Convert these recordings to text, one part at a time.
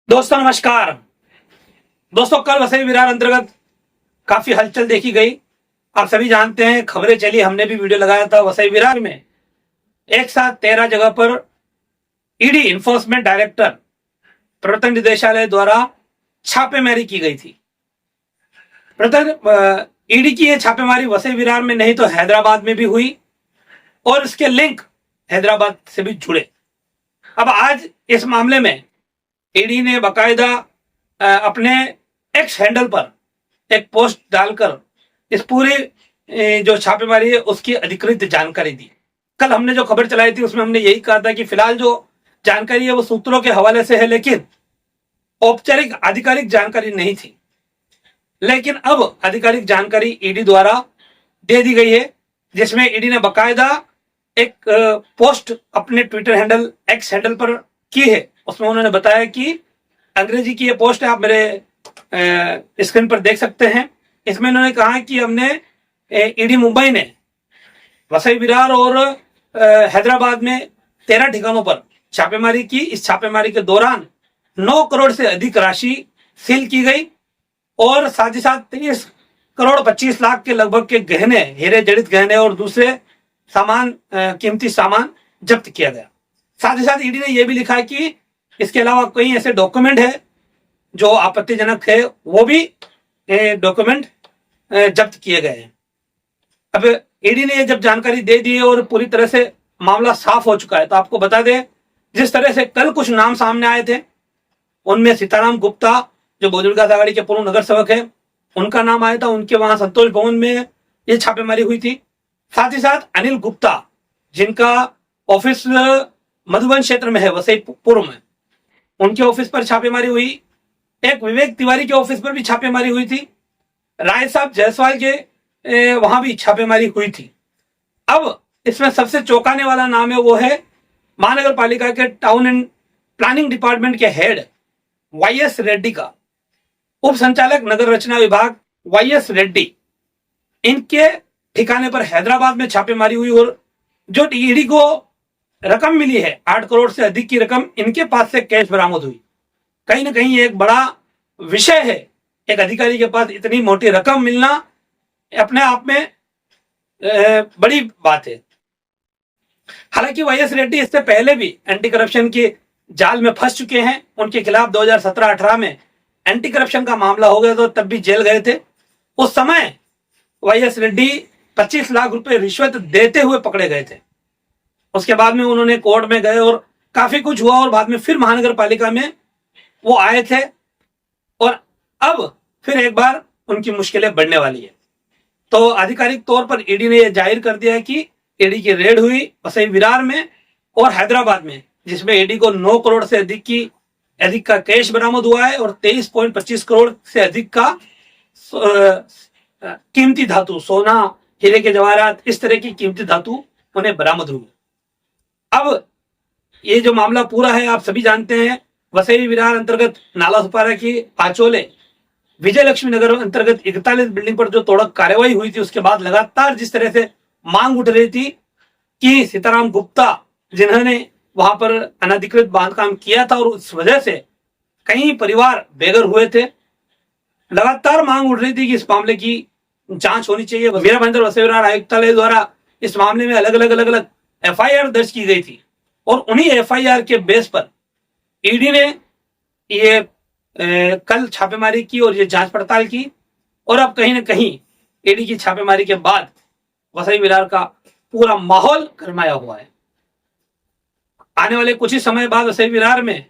दोस्तों नमस्कार। दोस्तों कल वसई विरार अंतर्गत काफी हलचल देखी गई। आप सभी जानते हैं, खबरें चली, हमने भी वीडियो लगाया था। वसई विरार में एक साथ 13 जगह पर ईडी इन्फोर्समेंट डायरेक्टर प्रवर्तन निदेशालय द्वारा छापेमारी की गई थी। ईडी की यह छापेमारी वसई विरार में नहीं तो हैदराबाद में भी हुई और इसके लिंक हैदराबाद से भी जुड़े। अब आज इस मामले में ईडी ने बाकायदा अपने एक्स हैंडल पर एक पोस्ट डालकर इस पूरी जो छापेमारी है उसकी अधिकृत जानकारी दी। कल हमने जो खबर चलाई थी उसमें हमने यही कहा था कि फिलहाल जो जानकारी है वो सूत्रों के हवाले से है, लेकिन औपचारिक आधिकारिक जानकारी नहीं थी। लेकिन अब आधिकारिक जानकारी ईडी द्वारा दे दी गई है, जिसमें ईडी ने बाकायदा एक पोस्ट अपने ट्विटर हैंडल एक्स हैंडल पर की है। उसमें उन्होंने बताया कि अंग्रेजी की ये पोस्ट है, आप मेरे स्क्रीन पर देख सकते हैं। इसमें उन्होंने कहा कि हमने ईडी मुंबई ने वसई विरार और हैदराबाद में 13 ठिकानों पर छापेमारी की। इस छापेमारी के दौरान 9 करोड़ से अधिक राशि सील की गई और साथ ही साथ 23 करोड़ 25 लाख के लगभग के गहने, हीरे जड़ित गहने और दूसरे सामान, कीमती सामान जब्त किया गया। साथ ही साथ ईडी ने यह भी लिखा है कि इसके अलावा कई ऐसे डॉक्यूमेंट है जो आपत्तिजनक है, वो भी डॉक्यूमेंट जब्त किए गए हैं। अब ईडी ने जब जानकारी दे दी है और पूरी तरह से मामला साफ हो चुका है, तो आपको बता दें, जिस तरह से कल कुछ नाम सामने आए थे, उनमें सीताराम गुप्ता जो बहुजन आघाड़ी के पूर्व नगर सेवक है, उनका नाम आया था। उनके वहां संतोष भवन में ये छापेमारी हुई थी। साथ ही साथ अनिल गुप्ता, जिनका ऑफिस मधुबन क्षेत्र में है, वसई पूर्व में, उनके ऑफिस पर छापेमारी हुई। एक विवेक तिवारी के ऑफिस पर भी छापेमारी हुई थी। राय साहब जायसवाल के वहां भी छापेमारी हुई थी। अब इसमें सबसे चौंकाने वाला नाम है वो है महानगर पालिका के टाउन एंड प्लानिंग डिपार्टमेंट के हेड वाईएस रेड्डी का। उप संचालक नगर रचना विभाग वाईएस रेड्डी, इनके ठिकाने पर हैदराबाद में छापेमारी हुई और जो ईडी को रकम मिली है 8 करोड़ से अधिक की रकम, इनके पास से कैश बरामद हुई। कहीं ना कहीं एक बड़ा विषय है, एक अधिकारी के पास इतनी मोटी रकम मिलना अपने आप में बड़ी बात है। हालांकि वाईएस रेड्डी इससे पहले भी एंटी करप्शन के जाल में फंस चुके हैं। उनके खिलाफ 2017-18 में एंटी करप्शन का मामला हो गया, तो तब भी जेल गए थे। उस समय वाईएस रेड्डी 25 लाख रुपए रिश्वत देते हुए पकड़े गए थे। उसके बाद में उन्होंने कोर्ट में गए और काफी कुछ हुआ और बाद में फिर महानगर पालिका में वो आए थे और अब फिर एक बार उनकी मुश्किलें बढ़ने वाली है। तो आधिकारिक तौर पर ईडी ने यह जाहिर कर दिया है कि ईडी की रेड हुई वसई विरार में और हैदराबाद में, जिसमें ईडी को 9 करोड़ से अधिक का कैश बरामद हुआ है और 23.25 करोड़ से अधिक का कीमती धातु, सोना, हीरे के जवाहरात, इस तरह की कीमती धातु उन्हें बरामद हुई। अब ये जो मामला पूरा है, आप सभी जानते हैं, वसई विरार अंतर्गत नाला सुपारा की पाचोले विजय लक्ष्मी नगर अंतर्गत 41 बिल्डिंग पर जो तोड़क कार्रवाई हुई थी, उसके बाद लगातार जिस तरह से मांग उठ रही थी कि सीताराम गुप्ता, जिन्होंने वहां पर अनधिकृत बांधकाम किया था और उस वजह से कई परिवार बेघर हुए थे, लगातार मांग उठ रही थी कि इस मामले की जांच होनी चाहिए। वीरभद्र वसई विरार आयुक्तालय द्वारा इस मामले में अलग अलग एफआईआर दर्ज की गई थी और उन्हीं एफआईआर के बेस पर ईडी ने ये कल छापेमारी की और ये जांच पड़ताल की। और अब कहीं ना कहीं ईडी की छापेमारी के बाद वसई विरार का पूरा माहौल गरमाया हुआ है। आने वाले कुछ ही समय बाद वसई विरार में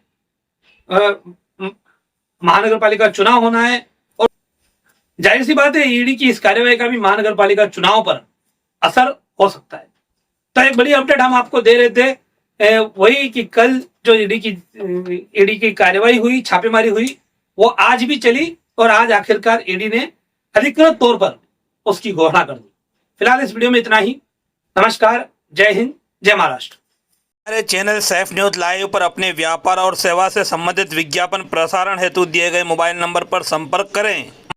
महानगर पालिका चुनाव होना है और जाहिर सी बात है ईडी की इस कार्यवाही का भी महानगर पालिका चुनाव पर असर हो सकता है। तो एक बड़ी अपडेट हम आपको दे रहे थे वही कि कल जो ईडी की कार्यवाही हुई, छापेमारी हुई, वो आज भी चली और आज आखिरकार ईडी ने अधिकृत तौर पर उसकी घोषणा कर दी। फिलहाल इस वीडियो में इतना ही। नमस्कार, जय हिंद, जय महाराष्ट्र। हमारे चैनल सैफ न्यूज लाइव पर अपने व्यापार और सेवा से संबंधित विज्ञापन प्रसारण हेतु दिए गए मोबाइल नंबर पर संपर्क करें।